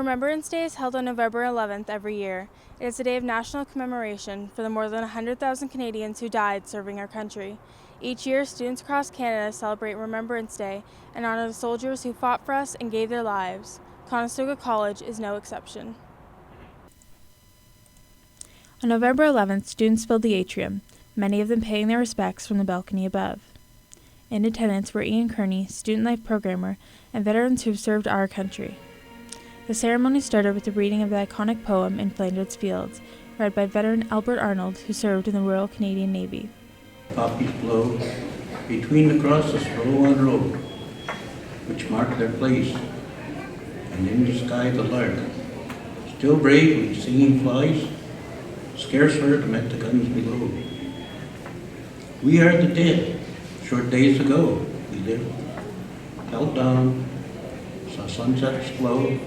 Remembrance Day is held on November 11th every year. It is a day of national commemoration for the more than 100,000 Canadians who died serving our country. Each year, students across Canada celebrate Remembrance Day and honor the soldiers who fought for us and gave their lives. Conestoga College is no exception. On November 11th, students filled the atrium, many of them paying their respects from the balcony above. In attendance were Ian Kearney, student life programmer, and veterans who have served our country. The ceremony started with the reading of the iconic poem in Flanders Fields, read by veteran Albert Arnold, who served in the Royal Canadian Navy. Poppies blow between the crosses, row on row, which mark their place, and in the sky the lark, still bravely singing flies, scarce heard amid the guns below. We are the dead. Short days ago we lived, held down, saw sunsets glow,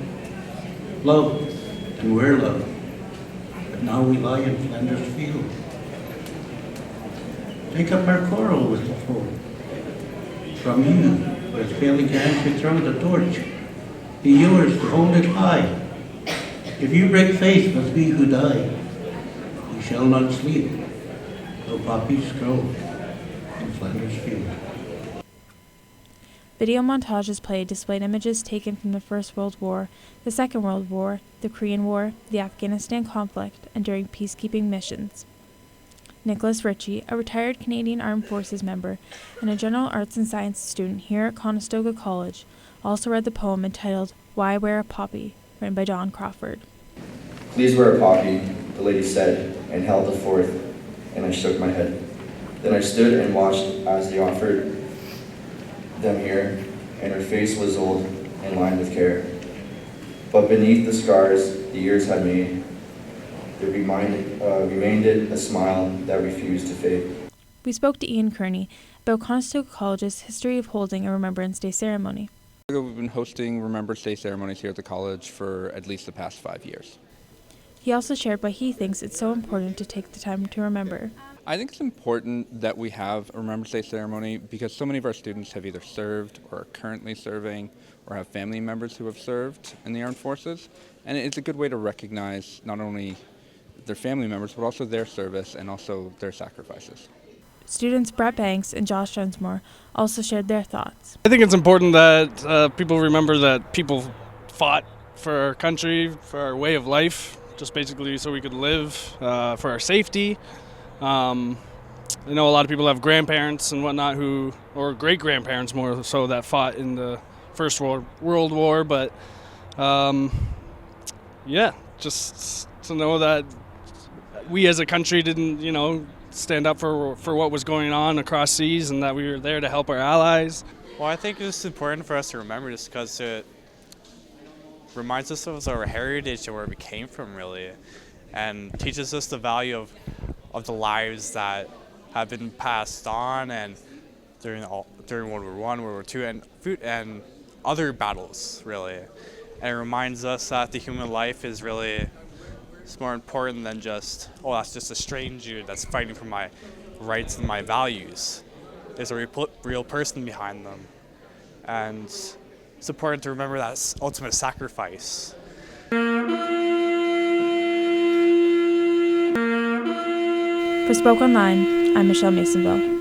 loved and were loved, but now we lie in Flanders Fields. Take up our quarrel with the foe. From you, with failing hands we throw the torch. Be yours to hold it high. If you break faith with we who die, you shall not sleep, though poppies grow in Flanders Fields. Video montages played displayed images taken from the First World War, the Second World War, the Korean War, the Afghanistan conflict, and during peacekeeping missions. Nicholas Ritchie, a retired Canadian Armed Forces member and a general arts and science student here at Conestoga College, also read the poem entitled Why Wear a Poppy, written by John Crawford. "Please wear a poppy," the lady said, and held it forth, and I shook my head. Then I stood and watched as they offered them here, and her face was old and lined with care. But beneath the scars the years had made, there remained a smile that refused to fade. We spoke to Ian Kearney about Conestoga College's history of holding a Remembrance Day ceremony. We've been hosting Remembrance Day ceremonies here at the college for at least the past 5 years. He also shared why he thinks it's so important to take the time to remember. I think it's important that we have a Remembrance Day ceremony because so many of our students have either served or are currently serving or have family members who have served in the armed forces. And it's a good way to recognize not only their family members, but also their service and also their sacrifices. Students Brat Banks and Josh Dunsmore also shared their thoughts. I think it's important that people remember that people fought for our country, for our way of life, just basically so we could live, for our safety. I know a lot of people have grandparents and whatnot or great-grandparents more so, that fought in the First World War, but just to know that we as a country didn't, stand up for what was going on across seas, and that we were there to help our allies. Well, I think it's important for us to remember this because it reminds us of our heritage and where we came from, really, and teaches us the value of the lives that have been passed on and during World War I, World War II, and other battles, really. And it reminds us that the human life is really, it's more important than just, that's just a stranger that's fighting for my rights and my values. There's a real person behind them. And it's important to remember that ultimate sacrifice. For Spoke Online, I'm Michelle Maisonville.